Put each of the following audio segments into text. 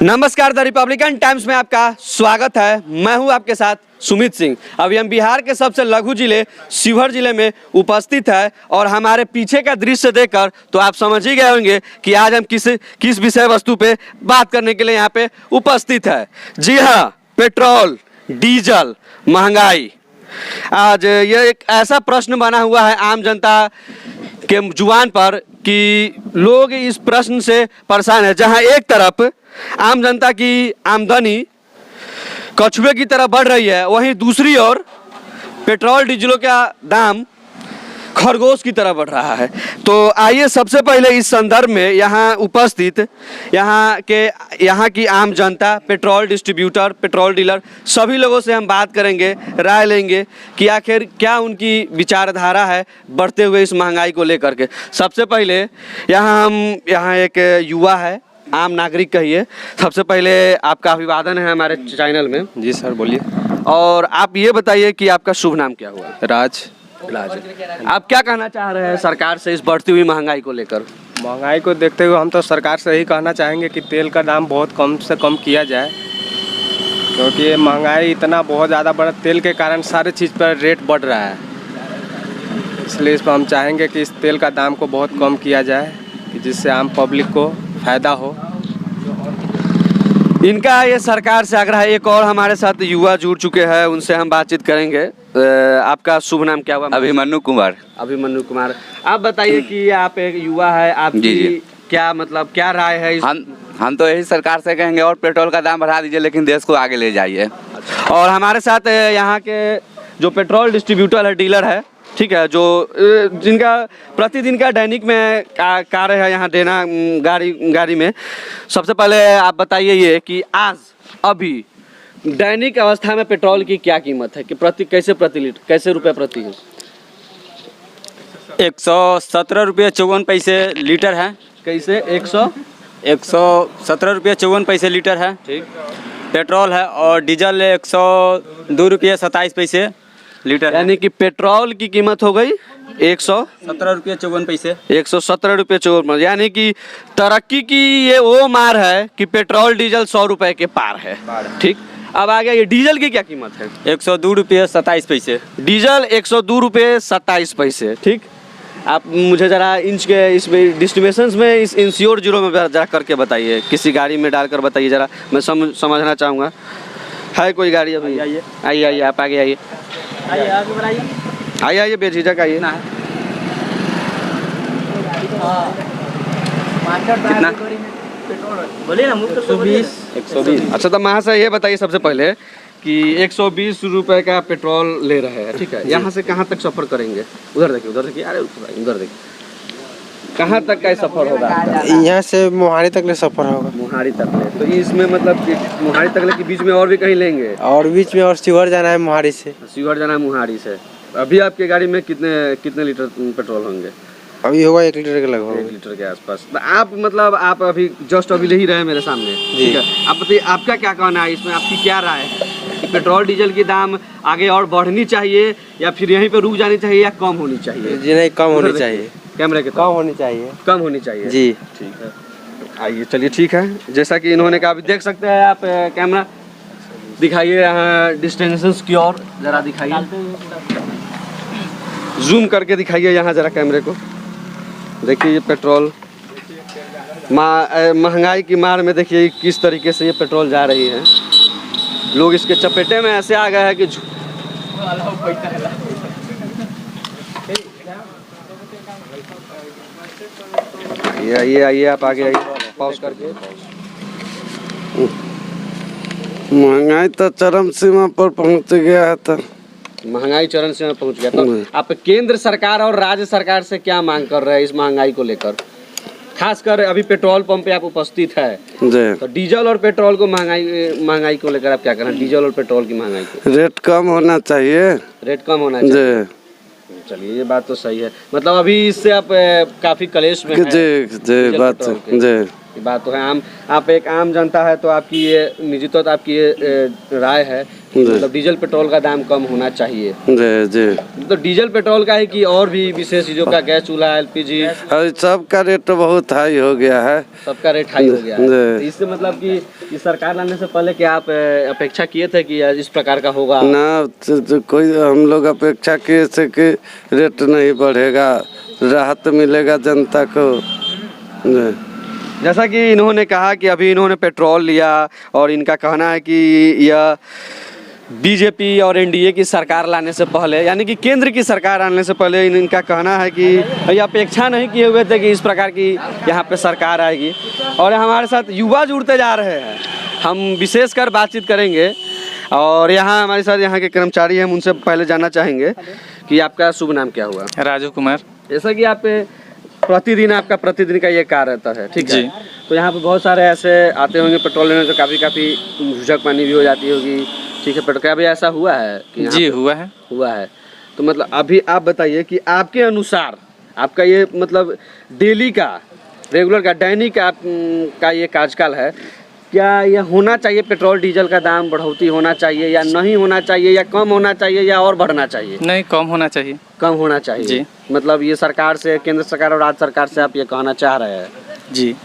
नमस्कार, the Republican times में आपका स्वागत है। मैं हूं आपके साथ सुमित सिंह। अभी हम बिहार के सबसे लघु जिले शिवहर जिले में उपस्थित है और हमारे पीछे का दृश्य देखकर तो आप समझ ही गए होंगे कि आज हम किस विषय वस्तु पे बात करने के लिए यहाँ पे उपस्थित है। जी हाँ, पेट्रोल डीजल महंगाई। आज ये एक ऐसा प्रश्न बना हुआ है आम जनता के जुबान पर कि लोग इस प्रश्न से परेशान है। जहां एक तरफ आम जनता की आमदनी कछुए की तरह बढ़ रही है, वहीं दूसरी ओर पेट्रोल डीजलों का दाम खरगोश की तरह बढ़ रहा है। तो आइए सबसे पहले इस संदर्भ में यहाँ उपस्थित यहाँ की आम जनता, पेट्रोल डिस्ट्रीब्यूटर, पेट्रोल डीलर, सभी लोगों से हम बात करेंगे, राय लेंगे कि आखिर क्या उनकी विचारधारा है बढ़ते हुए इस महंगाई को लेकर के। सबसे पहले यहाँ एक युवा है, आम नागरिक कहिए। सबसे पहले आपका अभिवादन है हमारे चैनल में। जी सर, बोलिए। और आप ये बताइए कि आपका शुभ नाम क्या हुआ? राज। आप क्या कहना चाह रहे हैं सरकार से इस बढ़ती हुई महंगाई को लेकर? महंगाई को देखते हुए हम तो सरकार से यही कहना चाहेंगे कि तेल का दाम बहुत कम से कम किया जाए, क्योंकि ये महंगाई इतना बहुत ज़्यादा बढ़ा, तेल के कारण सारे चीज़ पर रेट बढ़ रहा है। इसलिए इस पर हम चाहेंगे कि इस तेल का दाम को बहुत कम किया जाए कि जिससे आम पब्लिक को फ़ायदा हो। इनका ये सरकार से आग्रह है। एक और हमारे साथ युवा जुड़ चुके हैं, उनसे हम बातचीत करेंगे। आपका शुभ नाम क्या हुआ? अभिमन्यु कुमार। अभिमन्यु कुमार, आप बताइए कि आप एक युवा है, आपकी क्या राय है हम तो यही सरकार से कहेंगे और पेट्रोल का दाम बढ़ा दीजिए, लेकिन देश को आगे ले जाइए। और हमारे साथ यहाँ के जो पेट्रोल डिस्ट्रीब्यूटर है, डीलर है, ठीक है, जो जिनका प्रतिदिन का दैनिक में कार्य है यहाँ देना गाड़ी में। सबसे पहले आप बताइए ये कि आज अभी दैनिक अवस्था में पेट्रोल की क्या कीमत है कि कैसे रुपए प्रति है? 117 रुपये 54 पैसे लीटर है। कैसे? 117 रुपये 54 पैसे लीटर है। ठीक। पेट्रोल है और डीजल 102 रुपये 27 पैसे लीटर, यानी कि पेट्रोल की कीमत हो गई 117 रुपये 54 पैसे। 117 रुपये 54, यानी कि तरक्की की ये वो मार है कि पेट्रोल डीजल 100 रुपए के पार है। ठीक। अब आ गया ये डीजल की क्या कीमत है? 102 रुपये 27 पैसे। डीजल 102 रुपये 27 पैसे। ठीक। आप मुझे ज़रा इसमें डिस्ट्रीब्यूशंस में इस इंश्योर जीरो में जरा करके बताइए, किसी गाड़ी में डालकर बताइए ज़रा, मैं समझना चाहूँगा। है कोई गाड़ी? अभी आइए आप आगे आइए, आइए बेझिझक आइए। कितना? बोलिए ना। 120। अच्छा, तो महाशय ये बताइए सबसे पहले कि 120 रुपए का पेट्रोल ले रहे हैं, ठीक है, यहाँ से कहाँ तक सफर करेंगे? उधर देखिए, अरे उधर देखिए, कहाँ तक का सफर होगा? यहाँ से मोहाली तक ले सफर होगा। मोहाली तक ले, तो इसमें मतलब मोहाली तक ले के बीच में और भी कहीं लेंगे? और बीच में और शिवहर जाना है मोहाली से। शिवहर जाना है मोहाली से। अभी आपके गाड़ी में कितने लीटर पेट्रोल होंगे? अभी होगा 1 लीटर के लगभग। 1 लीटर के आसपास। आप अभी जस्ट अभी ले ही रहे हैं मेरे सामने, ठीक है। आप बताइए, आपका क्या कहना है इसमें? आपकी क्या राय है कि पेट्रोल डीजल की दाम आगे और बढ़नी चाहिए या फिर यहीं पे रुक जानी चाहिए या कम होनी चाहिए? जी नहीं, कम होनी चाहिए। कैमरे के कम होनी चाहिए। कम होनी चाहिए जी। ठीक है, आइए, चलिए, ठीक है। जैसा कि इन्होंने कहा, अभी देख सकते हैं आप, कैमरा दिखाइए यहाँ डिस्टेंसेस की ओर, जरा दिखाइए, जूम करके दिखाइए यहाँ जरा कैमरे को। देखिए ये पेट्रोल महंगाई की मार में देखिए किस तरीके से ये पेट्रोल जा रही है। लोग इसके चपेटे में ऐसे आ गए हैं कि आइए आप आगे आइए, पॉज करके। महंगाई तो चरम सीमा पर पहुंच गया है। तो महंगाई चरम सीमा पहुंच गया, तो आप केंद्र सरकार और राज्य सरकार से क्या मांग कर रहे हैं इस महंगाई को लेकर? खासकर अभी पेट्रोल पंप पे आप उपस्थित है, तो डीजल और पेट्रोल को महंगाई को लेकर आप क्या करना? डीजल और पेट्रोल की महंगाई को रेट कम होना चाहिए। रेट कम होना चाहिए। चलिए, ये बात तो सही है। मतलब अभी इससे आप काफी कलेश में हैं। जी बात जी। ये बात तो है। आप एक आम जनता है तो आपकी ये निजी तौर आपकी ये राय है कि मतलब डीजल पेट्रोल का दाम कम होना चाहिए। जी जी। तो डीजल पेट्रोल का है कि और भी विशेष चीज़ों का, गैस चूल्हा, एलपीजी, और सबका रेट तो बहुत हाई हो गया है। सबका रेट हाई हो गया है। जी। तो इससे मतलब कि इस सरकार लाने से पहले क्या आप अपेक्षा किए थे कि इस प्रकार का होगा? ना तो कोई हम लोग अपेक्षा किए थे कि रेट नहीं बढ़ेगा, राहत मिलेगा जनता को। जी। जैसा कि इन्होंने कहा कि अभी इन्होंने पेट्रोल लिया और इनका कहना है कि यह बीजेपी और एनडीए की सरकार लाने से पहले, यानी कि केंद्र की सरकार आने से पहले इनका कहना है कि ये अपेक्षा नहीं किए हुए थे कि इस प्रकार की यहाँ पे सरकार आएगी। और हमारे साथ युवा जुड़ते जा रहे हैं, हम विशेषकर बातचीत करेंगे। और यहाँ हमारे साथ यहाँ के कर्मचारी हैं, हम उनसे पहले जानना चाहेंगे कि आपका शुभ नाम क्या हुआ? राजू कुमार। जैसा कि आप आपका प्रतिदिन का ये कार्य रहता है, ठीक है? तो यहाँ पे बहुत सारे ऐसे आते होंगे पेट्रोल लेने, तो काफ़ी झुझक पानी भी हो जाती होगी, ठीक है? पेट्रोल का भी ऐसा हुआ है कि जी हुआ है। तो मतलब अभी आप बताइए कि आपके अनुसार आपका ये मतलब डेली का, रेगुलर का, दैनिक का ये कार्यकाल है, क्या यह होना चाहिए पेट्रोल डीजल का दाम बढ़ोतरी होना चाहिए या नहीं होना चाहिए, या कम होना चाहिए या और बढ़ना चाहिए? नहीं, कम होना चाहिए। कम होना चाहिए जी। मतलब ये सरकार से, केंद्र सरकार और राज्य सरकार से आप ये कहना चाह रहे हैं जी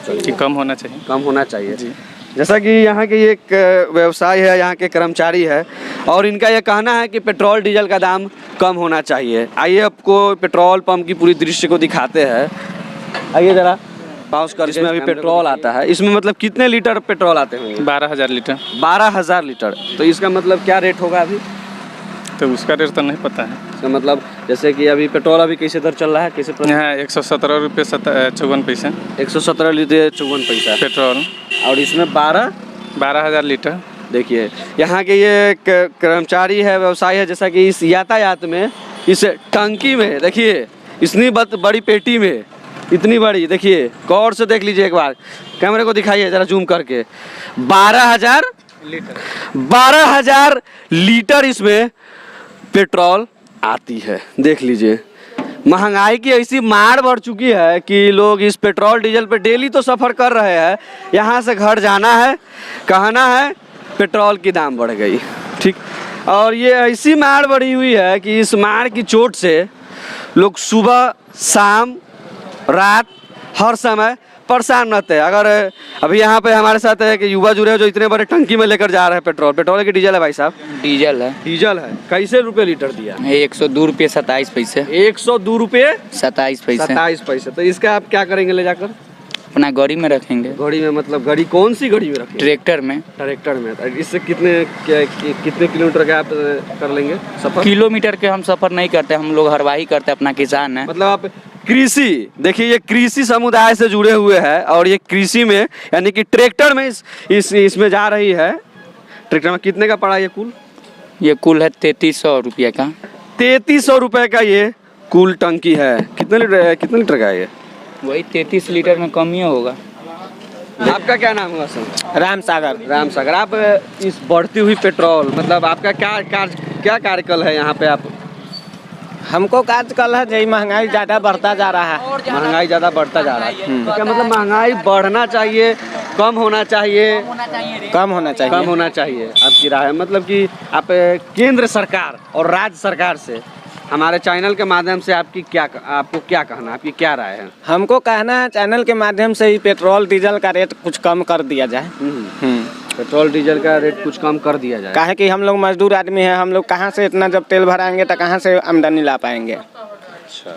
कि कम होना चाहिए। कम होना चाहिए जी। जैसा कि यहाँ के ये एक व्यवसाय है, यहाँ के कर्मचारी है और इनका ये कहना है कि पेट्रोल डीजल का दाम कम होना चाहिए। आइए आपको पेट्रोल पंप की पूरी दृश्य को दिखाते हैं। आइए जरा पाउस कर, इसमें अभी पेट्रोल आता है। इसमें मतलब कितने लीटर पेट्रोल आते होंगे? 12,000 लीटर। 12,000 लीटर। तो इसका मतलब क्या रेट होगा अभी? तो उसका रेट तो नहीं पता है। इसका मतलब जैसे कि अभी पेट्रोल अभी कैसे दर चल रहा है, कैसे यहाँ 117 रुपये 54 पैसे 117 लीटर 54 पैसा पेट्रोल, और इसमें 12,000 लीटर। देखिए यहाँ के ये कर्मचारी है, व्यवसाय है, जैसा कि इस यातायात में, इस टंकी में देखिए, इतनी बड़ी पेटी में, इतनी बड़ी, देखिए गौर से देख लीजिए, एक बार कैमरे को दिखाइए जरा जूम करके, 12,000 लीटर इसमें पेट्रोल आती है। देख लीजिए, महंगाई की ऐसी मार बढ़ चुकी है कि लोग इस पेट्रोल डीजल पे डेली तो सफ़र कर रहे हैं, यहाँ से घर जाना है, कहना है पेट्रोल की दाम बढ़ गई, ठीक? और ये ऐसी मार बढ़ी हुई है कि इस मार की चोट से लोग सुबह, शाम, रात, हर समय परेशान रहते हैं। अगर अभी यहाँ पे हमारे साथ है कि युवा जुड़े हैं जो इतने बड़े टंकी में लेकर जा रहे हैं पेट्रोल है कि डीजल है भाई साहब? डीजल है। डीजल है। कैसे रुपए लीटर दिया? 102 रुपये 27 पैसे। 102 रुपये 27 पैसे। 27 पैसे। तो इसका आप क्या करेंगे ले जाकर? अपना गाड़ी में रखेंगे। गाड़ी में मतलब गाड़ी कौन सी गाड़ी में रखेंगे? ट्रैक्टर में। ट्रैक्टर में। तो इससे कितने किलोमीटर का आप कर लेंगे सफर? किलोमीटर के हम सफर नहीं करते, हम लोग हरवाही करते, अपना किसान है। मतलब आप कृषि, देखिए ये कृषि समुदाय से जुड़े हुए हैं और ये कृषि में यानी कि ट्रैक्टर में इसमें जा रही है। ट्रैक्टर में कितने का पड़ा ये कुल? ये कुल है 3300 रुपये का। 3300 रुपये का ये कुल टंकी है। कितने लीटर का है ये? वही 33 लीटर में कम ही होगा। आपका क्या नाम हुआ सर? राम सागर। आप इस बढ़ती हुई पेट्रोल, मतलब आपका क्या कार्यकाल है यहाँ पे? आप हमको कार्यकाल है, यही महंगाई ज़्यादा बढ़ता जा रहा है। महंगाई ज़्यादा बढ़ता जा रहा है, क्या मतलब महंगाई बढ़ना चाहिए, कम होना चाहिए? कम होना चाहिए। कम होना चाहिए आपकी राय है। मतलब कि आप केंद्र सरकार और राज्य सरकार से हमारे चैनल के माध्यम से आपको क्या कहना, आपकी क्या राय है? हमको कहना है चैनल के माध्यम से ही पेट्रोल डीजल का रेट कुछ कम कर दिया जाए। पेट्रोल डीजल का रेट कुछ कम कर दिया जाए। काहे कि हम लोग मजदूर आदमी हैं, हम लोग कहाँ से इतना जब तेल भराएंगे तो कहाँ से आमदनी ला पाएंगे? अच्छा,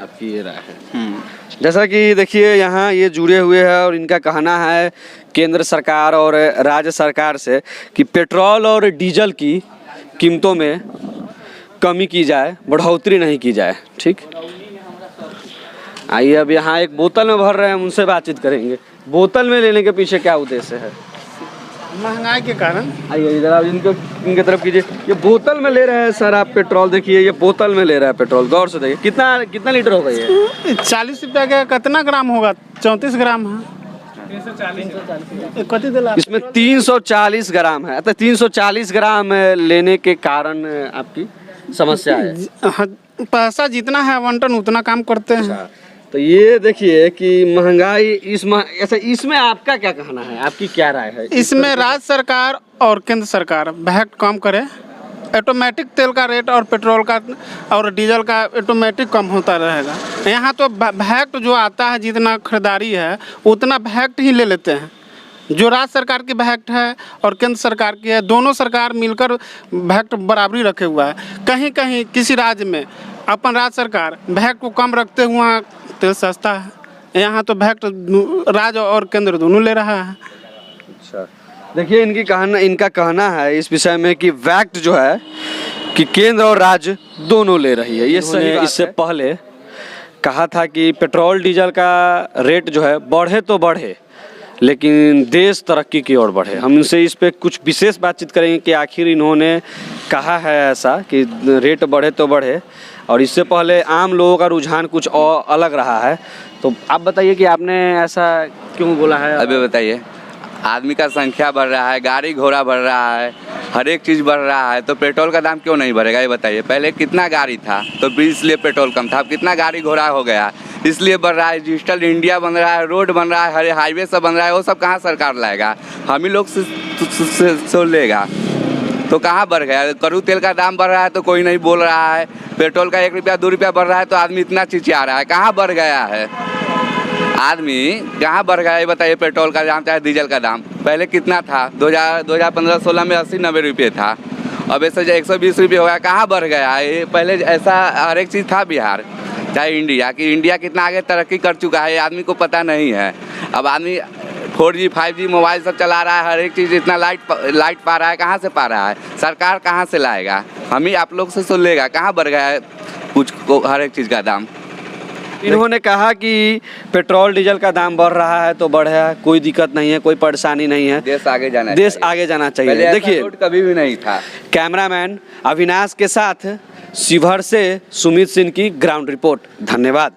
आपकी ये राय है। जैसा कि देखिए यहाँ ये जुड़े हुए हैं और इनका कहना है केंद्र सरकार और राज्य सरकार से कि पेट्रोल और डीजल की कीमतों में कमी की जाए, बढ़ोतरी नहीं की जाए, ठीक? आइए अब यहाँ एक बोतल में भर रहे हैं, उनसे बातचीत करेंगे। बोतल में लेने के पीछे क्या उद्देश्य है? महंगाई के कारण। आइए इधर आप इनके तरफ कीजिए। ये बोतल में ले रहे हैं सर आप पेट्रोल, देखिए ये बोतल में ले रहा है पेट्रोल, गौर से देखिए कितना लीटर होगा ये? 40 रुपये का कितना ग्राम होगा? 34 ग्राम है। 340। इसमें 340 ग्राम है। तो 340 ग्राम लेने के कारण आपकी समस्या है? पैसा जितना है आवंटन उतना काम करते हैं। तो ये देखिए कि महंगाई ऐसा इसमें आपका क्या कहना है, आपकी क्या राय है? इसमें राज्य सरकार और केंद्र सरकार वैट कम करे, ऑटोमेटिक तेल का रेट और पेट्रोल का और डीजल का ऑटोमेटिक कम होता रहेगा। यहाँ तो वैट जो आता है, जितना खरीदारी है उतना वैट ही ले लेते हैं। जो राज्य सरकार की वैट है और केंद्र सरकार की है, दोनों सरकार मिलकर वैट बराबरी रखे हुआ है। कहीं कहीं किसी राज्य में अपन राज्य सरकार वैट को कम रखते हुए तेल सस्ता है। यहाँ तो वैट राज्य और केंद्र दोनों ले रहा है। अच्छा, देखिए इनका कहना है इस विषय में कि वैट जो है कि केंद्र और राज्य दोनों ले रही है। ये सही इससे पहले कहा था कि पेट्रोल डीजल का रेट जो है बढ़े तो बढ़े, लेकिन देश तरक्की की ओर बढ़े। हम इनसे इस पे कुछ विशेष बातचीत करेंगे कि आखिर इन्होंने कहा है ऐसा कि रेट बढ़े तो बढ़े, और इससे पहले आम लोगों का रुझान कुछ और अलग रहा है। तो आप बताइए कि आपने ऐसा क्यों बोला है? अभी बताइए, आदमी का संख्या बढ़ रहा है, गाड़ी घोड़ा बढ़ रहा है, हर एक चीज़ बढ़ रहा है, तो पेट्रोल का दाम क्यों नहीं बढ़ेगा ये बताइए। पहले कितना गाड़ी था तो इसलिए पेट्रोल कम था, अब कितना गाड़ी घोड़ा हो गया इसलिए बढ़ रहा है। डिजिटल इंडिया बन रहा है, रोड बन रहा है, हरे हाईवे सब बन रहा है, वो सब कहाँ सरकार लाएगा? हम ही लोग से लेगा तो कहाँ बढ़ गया? कड़ू तेल का दाम बढ़ रहा है तो कोई नहीं बोल रहा है, पेट्रोल का 1 रुपया 2 रुपया बढ़ रहा है तो आदमी इतना चिचिया रहा है। कहाँ बढ़ गया है आदमी, कहाँ बढ़ गया ये बताइए। पेट्रोल का दाम चाहे डीजल का दाम पहले कितना था? 2015-16 में 80-90 रुपये था, अब ऐसे 120 रुपये हो गया। कहाँ बढ़ गया ये? पहले ऐसा हर एक चीज़ था बिहार चाहे इंडिया कितना आगे तरक्की कर चुका है ये आदमी को पता नहीं है। अब आदमी 4G 5G मोबाइल सब चला रहा है, हर एक चीज़ इतना लाइट पा रहा है, कहाँ से पा रहा है? सरकार कहाँ से लाएगा? हम ही आप लोग से सुन लेगा। कहाँ बढ़ गया है कुछ को हर एक चीज़ का दाम? इन्होंने कहा कि पेट्रोल डीजल का दाम बढ़ रहा है तो बढ़ा, कोई दिक्कत नहीं है, कोई परेशानी नहीं है, देश आगे जाना चाहिए। देखिए, कभी भी नहीं था। कैमरामैन अविनाश के साथ शिवहर से सुमित सिंह की ग्राउंड रिपोर्ट। धन्यवाद।